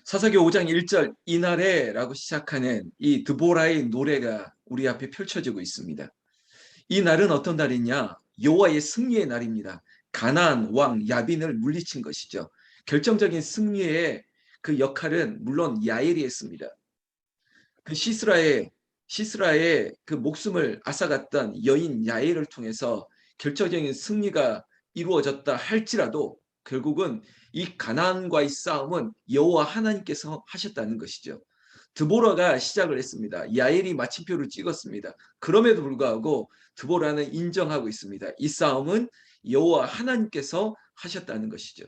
사사기 5장 1절 이날에라고 시작하는 이 드보라의 노래가 우리 앞에 펼쳐지고 있습니다. 이 날은 어떤 날이냐? 여호와의 승리의 날입니다. 가나안 왕 야빈을 물리친 것이죠. 결정적인 승리의 그 역할은 물론 야엘이 했습니다. 그 시스라의 그 목숨을 앗아갔던 여인 야엘을 통해서 결정적인 승리가 이루어졌다 할지라도 결국은 이 가나안과의 싸움은 여호와 하나님께서 하셨다는 것이죠. 드보라가 시작을 했습니다. 야엘이 마침표를 찍었습니다. 그럼에도 불구하고 드보라는 인정하고 있습니다. 이 싸움은 여호와 하나님께서 하셨다는 것이죠.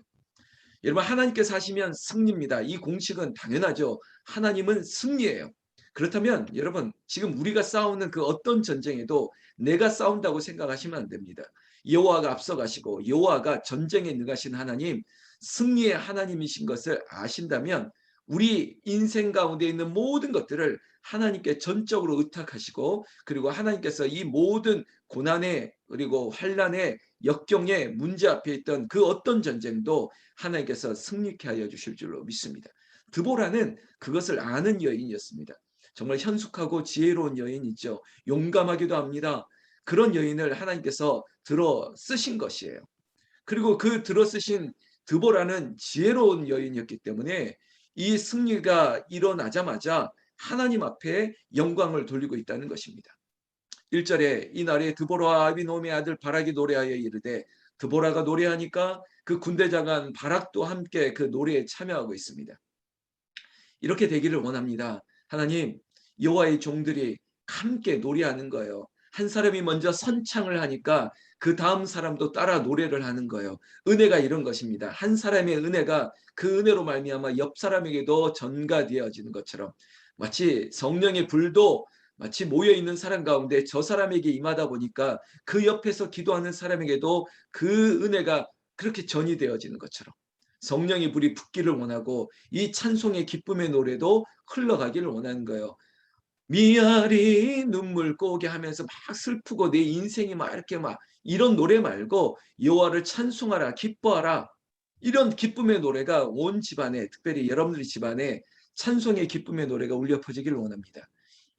여러분, 하나님께서 하시면 승리입니다. 이 공식은 당연하죠. 하나님은 승리예요. 그렇다면 여러분, 지금 우리가 싸우는 그 어떤 전쟁에도 내가 싸운다고 생각하시면 안 됩니다. 여호와가 앞서가시고 여호와가 전쟁에 능하신 하나님, 승리의 하나님이신 것을 아신다면 우리 인생 가운데 있는 모든 것들을 하나님께 전적으로 의탁하시고, 그리고 하나님께서 이 모든 고난에 그리고 환난에 역경의 문제 앞에 있던 그 어떤 전쟁도 하나님께서 승리케 하여 주실 줄로 믿습니다. 드보라는 그것을 아는 여인이었습니다. 정말 현숙하고 지혜로운 여인이죠. 용감하기도 합니다. 그런 여인을 하나님께서 들어 쓰신 것이에요. 그리고 그 들어 쓰신 드보라는 지혜로운 여인이었기 때문에 이 승리가 일어나자마자 하나님 앞에 영광을 돌리고 있다는 것입니다. 1절에 이날에 드보라와 아비노함의 아들 바락이 노래하여 이르되, 드보라가 노래하니까 그 군대장관 바락도 함께 그 노래에 참여하고 있습니다. 이렇게 되기를 원합니다. 하나님, 여호와의 종들이 함께 노래하는 거예요. 한 사람이 먼저 선창을 하니까 그 다음 사람도 따라 노래를 하는 거예요. 은혜가 이런 것입니다. 한 사람의 은혜가 그 은혜로 말미암아 옆 사람에게도 전가되어지는 것처럼, 마치 성령의 불도 마치 모여 있는 사람 가운데 저 사람에게 임하다 보니까 그 옆에서 기도하는 사람에게도 그 은혜가 그렇게 전이 되어지는 것처럼 성령의 불이 붙기를 원하고 이 찬송의 기쁨의 노래도 흘러가기를 원하는 거예요. 미아리 눈물 고게 하면서 막 슬프고 내 인생이 막 이렇게 막 이런 노래 말고 여호와를 찬송하라, 기뻐하라, 이런 기쁨의 노래가 온 집안에, 특별히 여러분들의 집안에 찬송의 기쁨의 노래가 울려 퍼지기를 원합니다.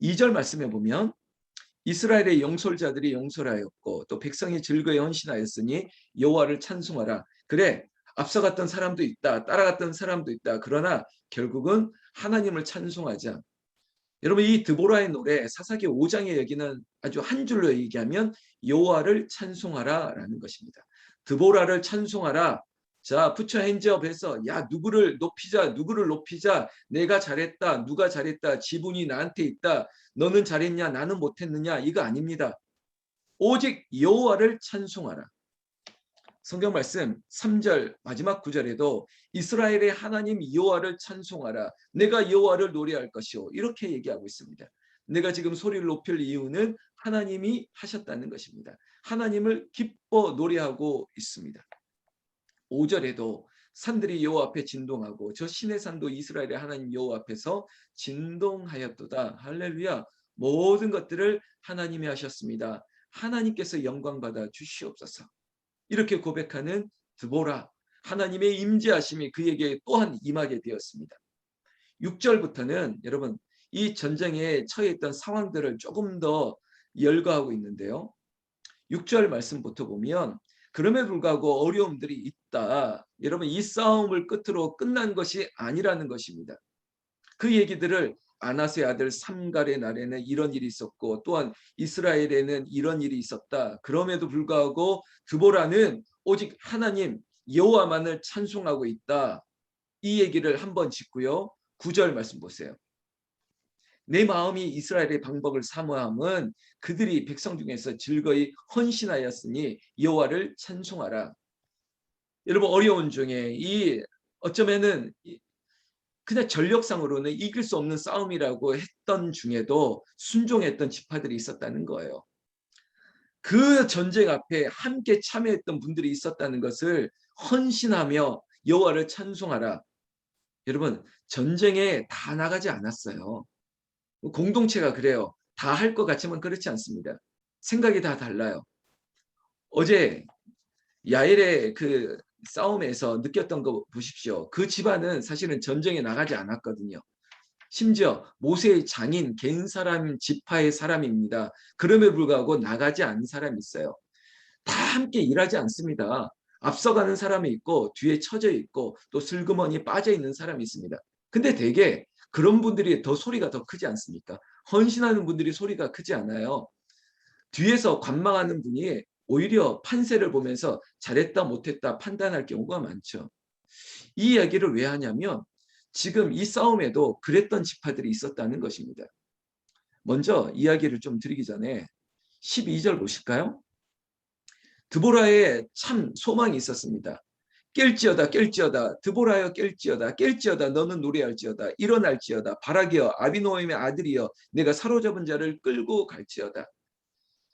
2절 말씀해 보면 이스라엘의 영솔자들이 영솔하였고 또 백성이 즐거이 헌신하였으니 여호와를 찬송하라. 그래, 앞서갔던 사람도 있다, 따라갔던 사람도 있다. 그러나 결국은 하나님을 찬송하자. 여러분, 이 드보라의 노래 사사기 5장의 얘기는 아주 한 줄로 얘기하면 여호와를 찬송하라라는 것입니다. 드보라를 찬송하라. 자, 푸처 핸즈업 해서 야, 누구를 높이자, 누구를 높이자, 내가 잘했다, 누가 잘했다, 지분이 나한테 있다, 너는 잘했냐, 나는 못했느냐, 이거 아닙니다. 오직 여호와를 찬송하라. 성경 말씀 3절 마지막 구절에도 이스라엘의 하나님 여호와를 찬송하라. 내가 여호와를 노래할 것이요. 이렇게 얘기하고 있습니다. 내가 지금 소리를 높일 이유는 하나님이 하셨다는 것입니다. 하나님을 기뻐 노래하고 있습니다. 5절에도 산들이 여호와 앞에 진동하고 저 신의 산도 이스라엘의 하나님 여호와 앞에서 진동하였도다. 할렐루야. 모든 것들을 하나님이 하셨습니다. 하나님께서 영광 받아 주시옵소서. 이렇게 고백하는 드보라, 하나님의 임재하심이 그에게 또한 임하게 되었습니다. 6절부터는 여러분 이 전쟁에 처해 있던 상황들을 조금 더 열거하고 있는데요. 6절 말씀부터 보면 그럼에도 불구하고 어려움들이 있다. 여러분, 이 싸움을 끝으로 끝난 것이 아니라는 것입니다. 그 얘기들을 아나스의 아들 삼갈의 날에는 이런 일이 있었고 또한 이스라엘에는 이런 일이 있었다. 그럼에도 불구하고 드보라는 오직 하나님 여호와만을 찬송하고 있다. 이 얘기를 한번 짚고요. 9절 말씀 보세요. 내 마음이 이스라엘의 방법을 사모함은 그들이 백성 중에서 즐거이 헌신하였으니 여호와를 찬송하라. 여러분, 어려운 중에 이 어쩌면은 그냥 전력상으로는 이길 수 없는 싸움이라고 했던 중에도 순종했던 지파들이 있었다는 거예요. 그 전쟁 앞에 함께 참여했던 분들이 있었다는 것을 헌신하며 여호와를 찬송하라. 여러분, 전쟁에 다 나가지 않았어요. 공동체가 그래요. 다 할 것 같지만 그렇지 않습니다. 생각이 다 달라요. 어제 야엘의 그 싸움에서 느꼈던 거 보십시오. 그 집안은 사실은 전쟁에 나가지 않았거든요. 심지어 모세의 장인 개인 사람 지파의 사람입니다. 그럼에도 불구하고 나가지 않은 사람이 있어요. 다 함께 일하지 않습니다. 앞서가는 사람이 있고 뒤에 처져 있고 또 슬그머니 빠져 있는 사람이 있습니다. 근데 대개 그런 분들이 더 소리가 더 크지 않습니까? 헌신하는 분들이 소리가 크지 않아요. 뒤에서 관망하는 분이 오히려 판세를 보면서 잘했다 못했다 판단할 경우가 많죠. 이 이야기를 왜 하냐면 지금 이 싸움에도 그랬던 지파들이 있었다는 것입니다. 먼저 이야기를 좀 드리기 전에 12절 보실까요? 드보라에 참 소망이 있었습니다. 깰지어다 깰지어다 드보라여 깰지어다 깰지어다 너는 노래할지어다 일어날지어다 바라기여 아비노임의 아들이여 내가 사로잡은 자를 끌고 갈지어다.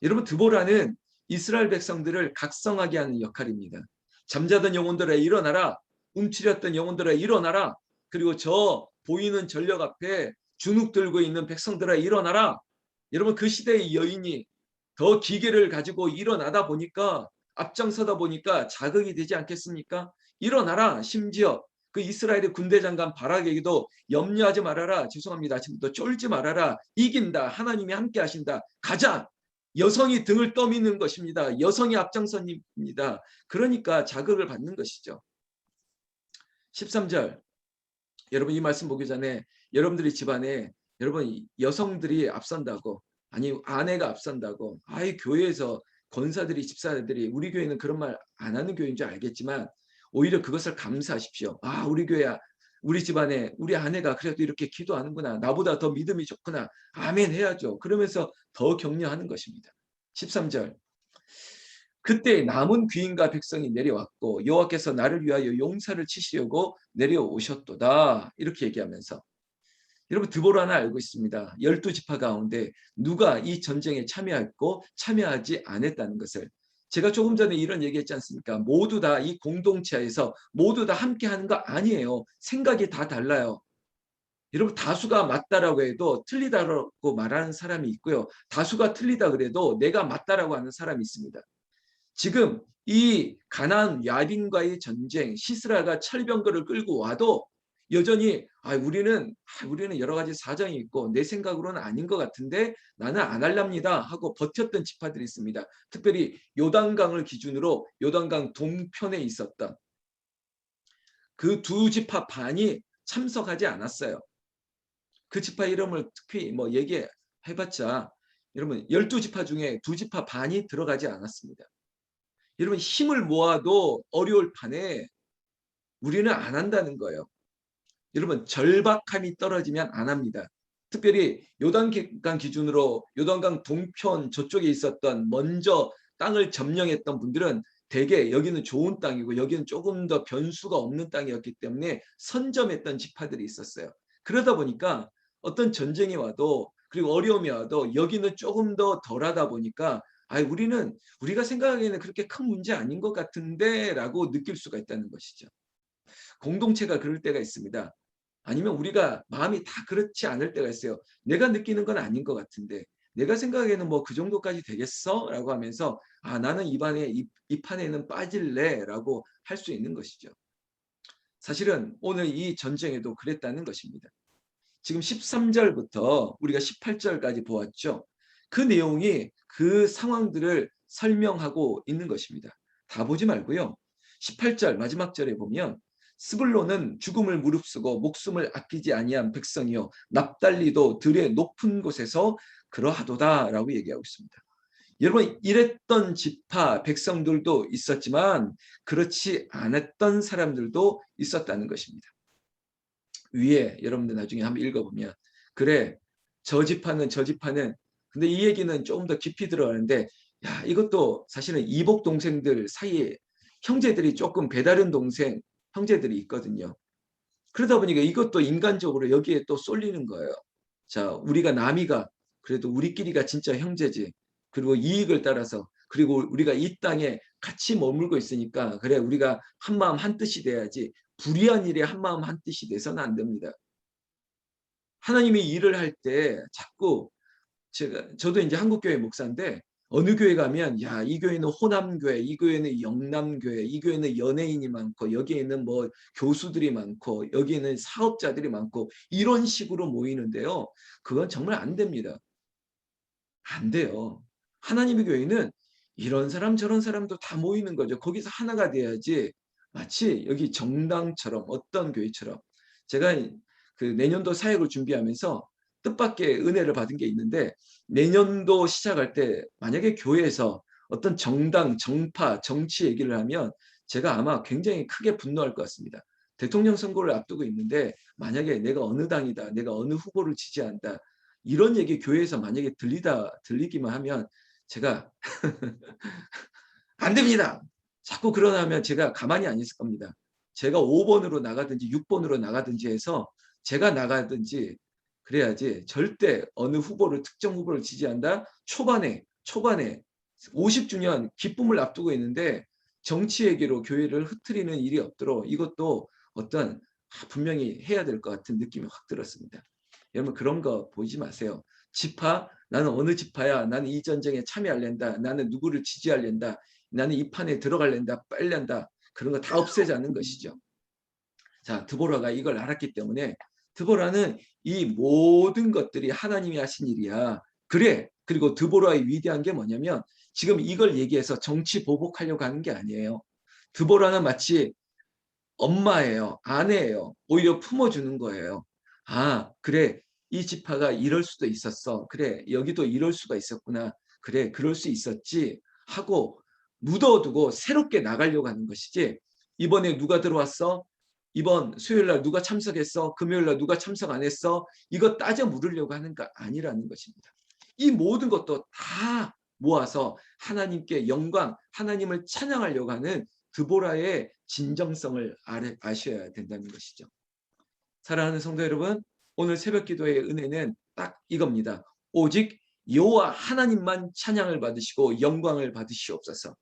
여러분 드보라는 이스라엘 백성들을 각성하게 하는 역할입니다. 잠자던 영혼들아 일어나라. 움츠렸던 영혼들아 일어나라. 그리고 저 보이는 전력 앞에 주눅 들고 있는 백성들아 일어나라. 여러분 그 시대의 여인이 더 기계를 가지고 일어나다 보니까 앞장서다 보니까 자극이 되지 않겠습니까? 일어나라. 심지어 그 이스라엘의 군대 장관 바락에게도 염려하지 말아라. 죄송합니다. 지금부터 쫄지 말아라. 이긴다. 하나님이 함께 하신다. 가자. 여성이 등을 떠미는 것입니다. 여성이 앞장선입니다. 그러니까 자극을 받는 것이죠. 13절. 여러분 이 말씀 보기 전에 여러분들이 집안에 여러분 여성들이 앞선다고 아니 아내가 앞선다고 아이 교회에서 권사들이 집사들이 우리 교회는 그런 말 안 하는 교회인 줄 알겠지만 오히려 그것을 감사하십시오. 아 우리 교회야 우리 집안에 우리 아내가 그래도 이렇게 기도하는구나. 나보다 더 믿음이 좋구나. 아멘 해야죠. 그러면서 더 격려하는 것입니다. 13절. 그때 남은 귀인과 백성이 내려왔고 여호와께서 나를 위하여 용사를 치시려고 내려오셨도다. 이렇게 얘기하면서 여러분 드보라는 알고 있습니다. 12지파 가운데 누가 이 전쟁에 참여했고 참여하지 않았다는 것을. 제가 조금 전에 이런 얘기했지 않습니까? 모두 다 이 공동체에서 모두 다 함께하는 거 아니에요. 생각이 다 달라요. 여러분 다수가 맞다라고 해도 틀리다라고 말하는 사람이 있고요. 다수가 틀리다 그래도 내가 맞다라고 하는 사람이 있습니다. 지금 이 가나안 야빈과의 전쟁 시스라가 철병거를 끌고 와도 여전히 우리는 여러 가지 사정이 있고 내 생각으로는 아닌 것 같은데 나는 안 할랍니다 하고 버텼던 지파들이 있습니다. 특별히 요단강을 기준으로 요단강 동편에 있었던 그 두 지파 반이 참석하지 않았어요. 그 지파 이름을 특히 뭐 얘기해봤자 여러분 12지파 중에 두 지파 반이 들어가지 않았습니다. 여러분 힘을 모아도 어려울 판에 우리는 안 한다는 거예요. 여러분 절박함이 떨어지면 안 합니다. 특별히 요단강 기준으로 요단강 동편 저쪽에 있었던 먼저 땅을 점령했던 분들은 대개 여기는 좋은 땅이고 여기는 조금 더 변수가 없는 땅이었기 때문에 선점했던 지파들이 있었어요. 그러다 보니까 어떤 전쟁이 와도 그리고 어려움이 와도 여기는 조금 더 덜하다 보니까 우리가 생각하기에는 그렇게 큰 문제 아닌 것 같은데 라고 느낄 수가 있다는 것이죠. 공동체가 그럴 때가 있습니다. 아니면 우리가 마음이 다 그렇지 않을 때가 있어요. 내가 느끼는 건 아닌 것 같은데 내가 생각에는 뭐 그 정도까지 되겠어? 라고 하면서 나는 이 판에는 빠질래 라고 할 수 있는 것이죠. 사실은 오늘 이 전쟁에도 그랬다는 것입니다. 지금 13절부터 우리가 18절까지 보았죠. 그 내용이 그 상황들을 설명하고 있는 것입니다. 다 보지 말고요. 18절 마지막 절에 보면 스불론은 죽음을 무릅쓰고 목숨을 아끼지 아니한 백성이요 납달리도 들의 높은 곳에서 그러하도다라고 얘기하고 있습니다. 여러분 이랬던 지파 백성들도 있었지만 그렇지 않았던 사람들도 있었다는 것입니다. 위에 여러분들 나중에 한번 읽어보면 그래 저 지파는 근데 이 얘기는 조금 더 깊이 들어가는데 이것도 사실은 이복 동생들 사이에 형제들이 조금 배다른 동생 형제들이 있거든요. 그러다 보니까 이것도 인간적으로 여기에 또 쏠리는 거예요. 자 우리가 남이가 그래도 우리끼리가 진짜 형제지. 그리고 이익을 따라서 그리고 우리가 이 땅에 같이 머물고 있으니까 그래 우리가 한마음 한뜻이 돼야지 불의한 일에 한마음 한뜻이 돼서는 안 됩니다. 하나님이 일을 할 때 자꾸 저도 이제 한국교회 목사인데 어느 교회 가면 야, 이 교회는 호남교회, 이 교회는 영남교회, 이 교회는 연예인이 많고 여기에는 뭐 교수들이 많고 여기에는 사업자들이 많고 이런 식으로 모이는데요. 그건 정말 안 됩니다. 안 돼요. 하나님의 교회는 이런 사람 저런 사람도 다 모이는 거죠. 거기서 하나가 돼야지. 마치 여기 정당처럼 어떤 교회처럼 제가 그 내년도 사역을 준비하면서 뜻밖의 은혜를 받은 게 있는데 내년도 시작할 때 만약에 교회에서 어떤 정당, 정파, 정치 얘기를 하면 제가 아마 굉장히 크게 분노할 것 같습니다. 대통령 선거를 앞두고 있는데 만약에 내가 어느 당이다, 내가 어느 후보를 지지한다 이런 얘기 교회에서 만약에 들리기만 하면 제가 안 됩니다. 자꾸 그러나면 제가 가만히 안 있을 겁니다. 제가 5번으로 나가든지 6번으로 나가든지 해서 제가 나가든지 그래야지 절대 어느 후보를 특정 후보를 지지한다. 초반에 50주년 기쁨을 앞두고 있는데 정치 얘기로 교회를 흐트리는 일이 없도록 이것도 어떤 분명히 해야 될 것 같은 느낌이 확 들었습니다. 여러분 그런 거 보이지 마세요. 지파 나는 어느 지파야 나는 이 전쟁에 참여할랜다 나는 누구를 지지할랜다 나는 이 판에 들어갈랜다 빨랜다 그런 거 다 없애자는 것이죠. 자 드보라가 이걸 알았기 때문에 드보라는 이 모든 것들이 하나님이 하신 일이야. 그래. 그리고 드보라의 위대한 게 뭐냐면 지금 이걸 얘기해서 정치 보복하려고 하는 게 아니에요. 드보라는 마치 엄마예요. 아내예요. 오히려 품어주는 거예요. 아, 그래. 이 지파가 이럴 수도 있었어. 그래. 여기도 이럴 수가 있었구나. 그래. 그럴 수 있었지. 하고 묻어두고 새롭게 나가려고 하는 것이지. 이번에 누가 들어왔어? 이번 수요일 날 누가 참석했어? 금요일 날 누가 참석 안 했어? 이거 따져 물으려고 하는 거 아니라는 것입니다. 이 모든 것도 다 모아서 하나님께 영광, 하나님을 찬양하려고 하는 드보라의 진정성을 아셔야 된다는 것이죠. 사랑하는 성도 여러분, 오늘 새벽 기도의 은혜는 딱 이겁니다. 오직 여호와 하나님만 찬양을 받으시고 영광을 받으시옵소서.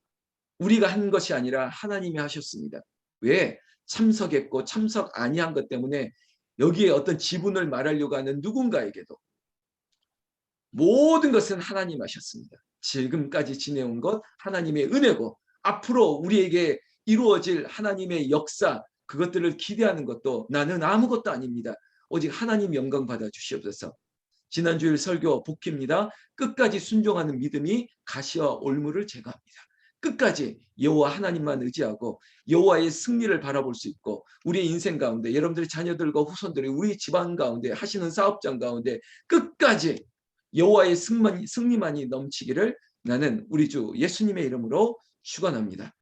우리가 한 것이 아니라 하나님이 하셨습니다. 왜? 참석했고 참석 아니한 것 때문에 여기에 어떤 지분을 말하려고 하는 누군가에게도 모든 것은 하나님 하셨습니다. 지금까지 지내온 것 하나님의 은혜고 앞으로 우리에게 이루어질 하나님의 역사 그것들을 기대하는 것도 나는 아무것도 아닙니다. 오직 하나님 영광 받아 주시옵소서. 지난주일 설교 복희입니다. 끝까지 순종하는 믿음이 가시와 올무를 제거합니다. 끝까지 여호와 하나님만 의지하고 여호와의 승리를 바라볼 수 있고 우리의 인생 가운데 여러분들의 자녀들과 후손들이 우리 집안 가운데 하시는 사업장 가운데 끝까지 여호와의 승리만이 넘치기를 나는 우리 주 예수님의 이름으로 축원합니다.